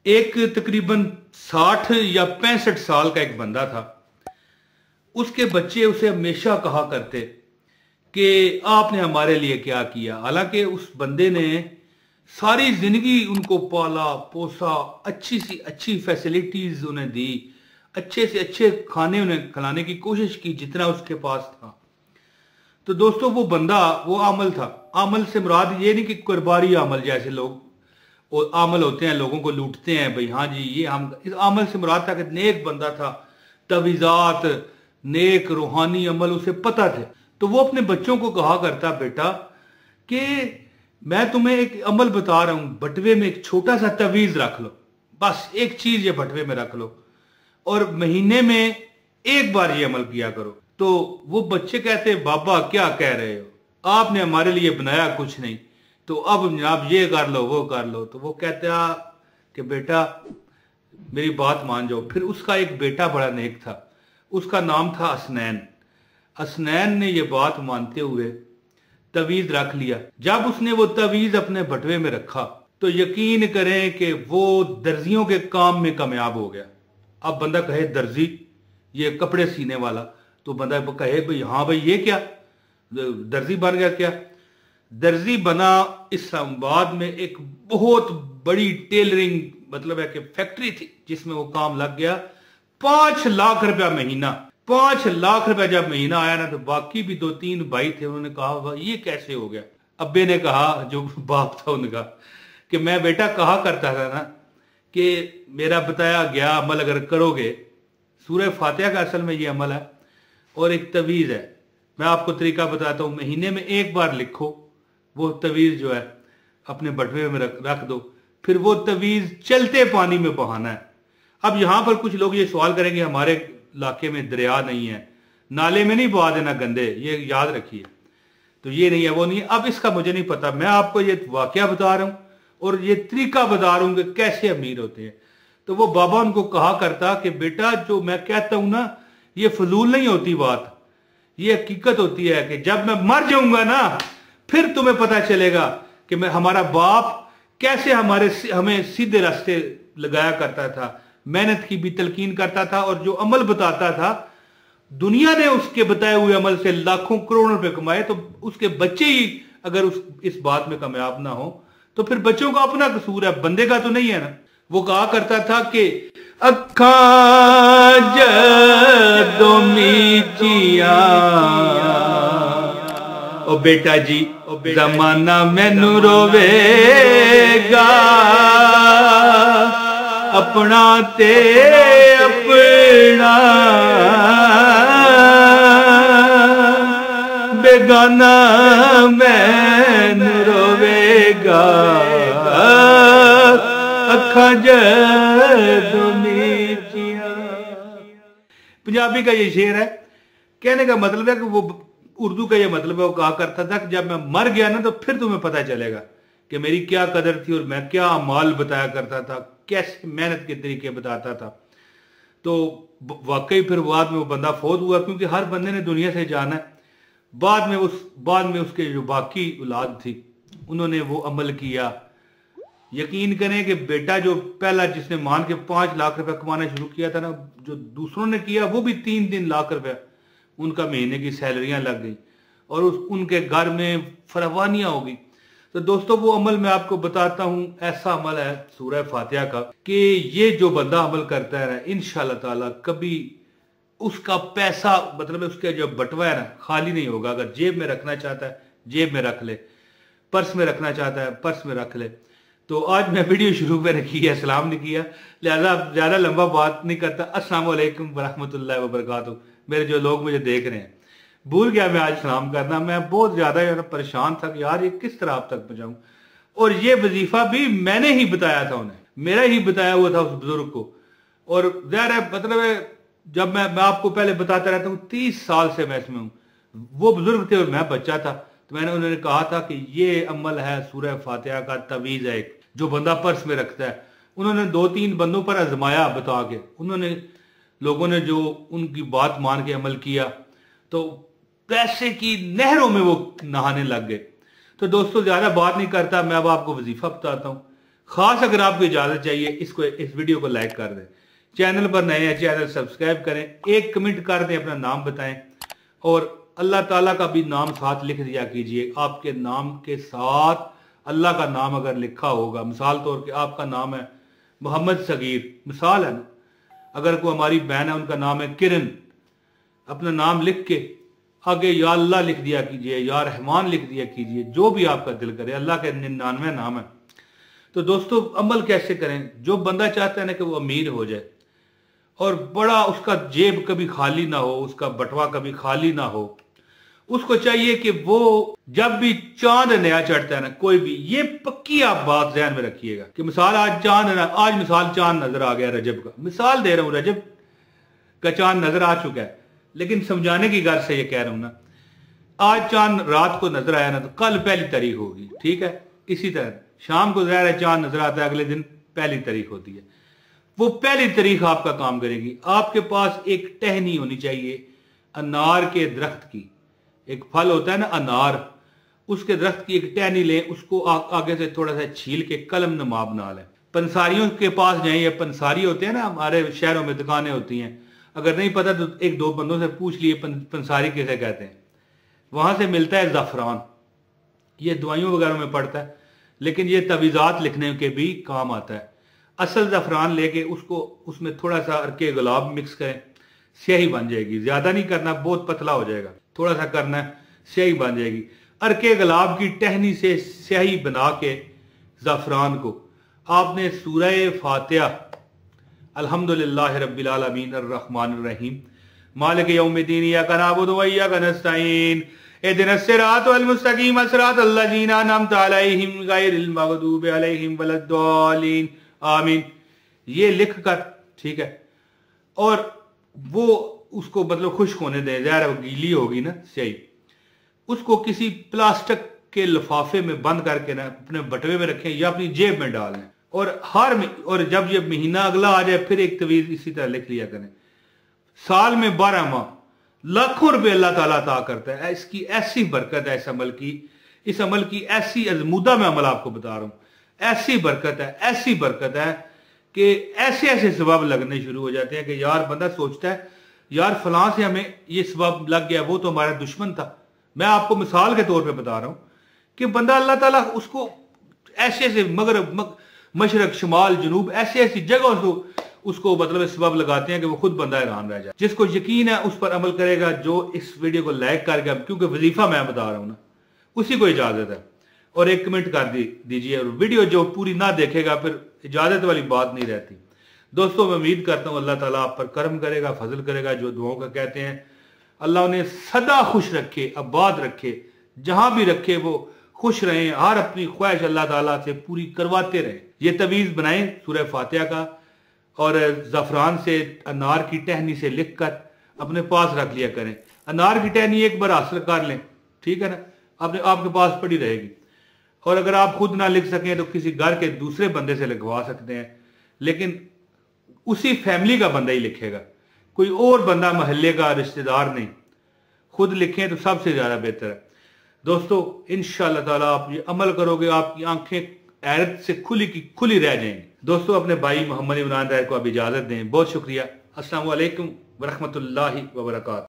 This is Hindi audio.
एक तकरीबन 60 या 65 साल का एक बंदा था। उसके बच्चे उसे हमेशा कहा करते कि आपने हमारे लिए क्या किया। हालांकि उस बंदे ने सारी जिंदगी उनको पाला पोसा, अच्छी सी अच्छी फैसिलिटीज उन्हें दी, अच्छे से अच्छे खाने उन्हें खिलाने की कोशिश की जितना उसके पास था। तो दोस्तों वो बंदा वो आमल था। आमल से मुराद ये नहीं कि कुर्बानी आमल जैसे लोग वो आमल होते हैं, लोगों को लूटते हैं भाई, हाँ जी ये हम, इस आमल से मुराद था कि नेक बंदा था, तवीज़ात नेक रूहानी अमल उसे पता थे। तो वो अपने बच्चों को कहा करता, बेटा कि मैं तुम्हें एक अमल बता रहा हूं, बटवे में एक छोटा सा तवीज रख लो, बस एक चीज ये बटवे में रख लो और महीने में एक बार ये अमल किया करो। तो वो बच्चे कहते, बाबा क्या कह रहे हो, आपने हमारे लिए बनाया कुछ नहीं, तो अब जनाब ये कर लो वो कर लो। तो वो कहता कि बेटा मेरी बात मान जाओ। फिर उसका एक बेटा बड़ा नेक था, उसका नाम था हसनैन। हसनैन ने ये बात मानते हुए तवीज रख लिया। जब उसने वो तवीज अपने बटवे में रखा तो यकीन करें कि वो दर्जियों के काम में कामयाब हो गया। अब बंदा कहे दर्जी, ये कपड़े सीने वाला, तो बंदा कहे भाई हाँ भाई ये क्या दर्जी बन गया क्या? दर्जी बना इस्लामाबाद में एक बहुत बड़ी टेलरिंग मतलब है कि फैक्ट्री थी जिसमें वो काम लग गया। 5 लाख रुपया महीना। 5 लाख रुपया जब महीना आया ना तो बाकी भी 2-3 भाई थे, उन्होंने कहा ये कैसे हो गया। अब्बे ने कहा, जो बाप था उनका, कि मैं बेटा कहा करता था ना कि मेरा बताया गया अमल अगर करोगे, सूरह फातिहा का असल में ये अमल है और एक तवीज है। मैं आपको तरीका बताता हूँ, महीने में एक बार लिखो, वो तवीज जो है अपने बटवे में रख दो, फिर वो तवीज चलते पानी में बहाना है। अब यहां पर कुछ लोग ये सवाल करेंगे हमारे इलाके में दरिया नहीं है, नाले में नहीं बहा देना गंदे, ये याद रखिए। तो ये नहीं है वो नहीं है। अब इसका मुझे नहीं पता, मैं आपको ये वाकया बता रहा हूं और ये तरीका बता रहा हूं कि कैसे अमीर होते हैं। तो वो बाबा उनको कहा करता कि बेटा जो मैं कहता हूं ना ये फजूल नहीं होती बात, ये हकीकत होती है कि जब मैं मर जाऊंगा ना फिर तुम्हें पता चलेगा कि मैं हमारा बाप कैसे हमें सीधे रास्ते लगाया करता था, मेहनत की भी तलकीन करता था और जो अमल बताता था, दुनिया ने उसके बताए हुए अमल से लाखों करोड़ों रुपए कमाए। तो उसके बच्चे ही अगर इस बात में कामयाब ना हो तो फिर बच्चों का अपना कसूर है, बंदे का तो नहीं है ना। वो कहा करता था कि अखा जदों मीचिया ओ बेटा जी जमाना मैनू रोवेगा, अपना ते अपना बेगाना मैनू रोवेगा, अखा जदों मीचिया। पंजाबी का ये शेर है। कहने का मतलब है कि वो उर्दू का ये मतलब है, वो कहा करता था कि जब मैं मर गया ना तो फिर तुम्हें पता चलेगा कि मेरी क्या कदर थी और मैं क्या अमाल बताया करता था, कैसे मेहनत के तरीके बताता था। तो वाकई फिर बाद में वो बंदा फौत हुआ, क्योंकि हर बंदे ने दुनिया से जाना है। बाद में उसके जो बाकी औलाद थी उन्होंने वो अमल किया। यकीन करें कि बेटा जो पहला जिसने मान के 5 लाख रुपया कमाना शुरू किया था ना, जो दूसरों ने किया वो भी 3-3 लाख रुपया उनका महीने की सैलरियां लग गई और उनके घर में फरावानियां हो गई। तो दोस्तों वो अमल मैं आपको बताता हूं, ऐसा अमल है सूरह फातिहा का कि ये जो बंदा अमल करता है ना, इंशाअल्लाह ताला कभी उसका पैसा मतलब उसका जो बटवा है ना खाली नहीं होगा। अगर जेब में रखना चाहता है जेब में रख ले, पर्स में रखना चाहता है पर्स में रख ले। तो आज मैं वीडियो शुरू मैंने किया, सलाम नहीं किया, लिहाजा ज्यादा लंबा बात नहीं करता। अस्सलाम वालेकुम वरहमतुल्लाहि वबरकातुहू। मेरे जो लोग मुझे देख रहे हैं, भूल गया मैं आज सलाम करना। मैं बहुत ज्यादा परेशान था कि यार ये किस तरह आप तक पहुंचाऊं। और ये वजीफा भी मैंने ही बताया था उन्हें, मेरा ही बताया हुआ था उस बुजुर्ग को। और ज़ाहिर है मतलब है जब मैं आपको पहले बताता रहता हूँ 30 साल से मैं इसमें हूँ। वो बुजुर्ग थे और मैं बच्चा था, तो मैंने उन्होंने कहा था कि ये अमल है सूरह फातिहा का तवीज है एक, जो बंदा पर्स में रखता है। उन्होंने 2-3 बंदों पर आजमाया बता के, उन्होंने लोगों ने जो उनकी बात मान के अमल किया तो पैसे की नहरों में वो नहाने लग गए। तो दोस्तों ज्यादा बात नहीं करता, मैं अब आपको वजीफा बताता हूँ। खास अगर आपको इजाजत चाहिए इस वीडियो को लाइक कर दें, चैनल पर नए हैं चैनल सब्सक्राइब करें, एक कमेंट कर दें, अपना नाम बताएं और अल्लाह ताला का भी नाम साथ लिख दिया कीजिए। आपके नाम के साथ अल्लाह का नाम अगर लिखा होगा, मिसाल तौर पे आपका नाम है मोहम्मद सगीर, मिसाल है ना, अगर कोई हमारी बहन है उनका नाम है किरण, अपना नाम लिख के आगे या अल्लाह लिख दिया कीजिए, या रहमान लिख दिया कीजिए, जो भी आपका दिल करे। अल्लाह के 99 नाम है। तो दोस्तों अमल कैसे करें? जो बंदा चाहता है ना कि वो अमीर हो जाए और बड़ा उसका जेब कभी खाली ना हो, उसका बटवा कभी खाली ना हो, उसको चाहिए कि वो जब भी चांद नया चढ़ता है ना, कोई भी, ये पक्की आप बात ध्यान में रखिएगा कि मिसाल आज मिसाल चांद नजर आ गया रजब का, मिसाल दे रहा हूं, रजब का चांद नजर आ चुका है, लेकिन समझाने की गर्ज से ये कह रहा हूं ना, आज चांद रात को नजर आया ना तो कल पहली तारीख होगी, ठीक है। इसी तरह शाम को ज़ाहिर है चांद नजर आता है, अगले दिन पहली तारीख होती है। वो पहली तारीख आपका काम करेगी। आपके पास एक टहनी होनी चाहिए अनार के दरख्त की, एक फल होता है ना अनार, उसके दरख्त की एक टहनी लें, उसको आगे से थोड़ा सा छील के कलम नुमा बना लें। पंसारियों के पास जाएं, या पंसारी होते हैं ना, हमारे शहरों में दुकानें होती हैं, अगर नहीं पता तो एक दो बंदों से पूछ लिए पंसारी किसे कहते हैं। वहां से मिलता है ज़फ़रान, ये दवाइयों वगैरह में पड़ता है, लेकिन ये तवीज़ात लिखने के भी काम आता है। असल ज़फ़रान लेके उसको उसमें थोड़ा सा अर्के गुलाब मिक्स करें, स्याही बन जाएगी। ज्यादा नहीं करना, बहुत पतला हो जाएगा, थोड़ा सा करना है, स्याही बन जाएगी। अर्के गुलाब की टहनी से स्याही बना के ज़फ़रान को आपने सूरह फातिहा अल्हम्दुलिल्लाह रब्बिल आलमीन अर्रहमानिर रहीम मालिक यौमिद्दीन इय्याका नअबुदु व इय्याका नस्तईन इहदिनस सिरातल मुस्तकीम सिरातल लज़ीना अनअमता अलैहिम गैरिल मग़दूबि अलैहिम वलद्दालीन आमीन, ये लिख कर, ठीक है, और वो उसको मतलब खुश्क होने दें, ज़ाहिर है वो गीली होगी ना स्याही, उसको किसी प्लास्टिक के लिफाफे में बंद करके ना अपने बटवे में रखें या अपनी जेब में डाल लें, और जब ये महीना अगला आ जाए फिर एक तवीज़ इसी तरह लिख लिया करें। साल में 12 माह लाखों रुपए अल्लाह ताला अता करता है। इसकी ऐसी बरकत है, इस अमल की ऐसी अजमुदा में अमल आपको बता रहा हूं, ऐसी बरकत है कि ऐसे ऐसे सबब लगने शुरू हो जाते हैं कि यार बंदा सोचता है यार फलां से हमें ये सबब लग गया, वो तो हमारा दुश्मन था। मैं आपको मिसाल के तौर पे बता रहा हूं कि बंदा अल्लाह ताला उसको ऐसे ऐसे मगरब मशरक शमाल जनूब ऐसी ऐसी जगहों से उसको मतलब सबब लगाते हैं कि वो खुद बंदा हैरान रह जाए। जिसको यकीन है उस पर अमल करेगा, जो इस वीडियो को लाइक करके, क्योंकि वजीफा मैं बता रहा हूं ना, उसी को इजाजत है, और एक कमेंट कर दीजिए, और वीडियो जो पूरी ना देखेगा फिर इजाजत वाली बात नहीं रहती। दोस्तों मैं उम्मीद करता हूं अल्लाह ताला आप पर करम करेगा, फजल करेगा। जो दुआओं का कहते हैं अल्लाह उन्हें सदा खुश रखे, आबाद रखे, जहां भी रखे वो खुश रहें, हर अपनी ख्वाहिश अल्लाह ताला से पूरी करवाते रहें। ये तवीज़ बनाएं सूरह फातिहा का, और ज़फ़रान से अनार की टहनी से लिख कर अपने पास रख लिया करें। अनार की टहनी एक बार हासिल कर लें, ठीक है ना, आपके पास पड़ी रहेगी। और अगर आप खुद ना लिख सकें तो किसी घर के दूसरे बंदे से लिखवा सकते हैं, लेकिन उसी फैमिली का बंदा ही लिखेगा, कोई और बंदा मोहल्ले का रिश्तेदार नहीं। खुद लिखें तो सबसे ज्यादा बेहतर है। दोस्तों इंशाअल्लाह ताला आप ये अमल करोगे, आपकी आंखें हैरत से खुली की खुली रह जाएंगी। दोस्तों अपने भाई मोहम्मद इमरान ताहिर को अब इजाजत दें। बहुत शुक्रिया। अस्सलाम वालेकुम व रहमतुल्लाहि व बरकातहू।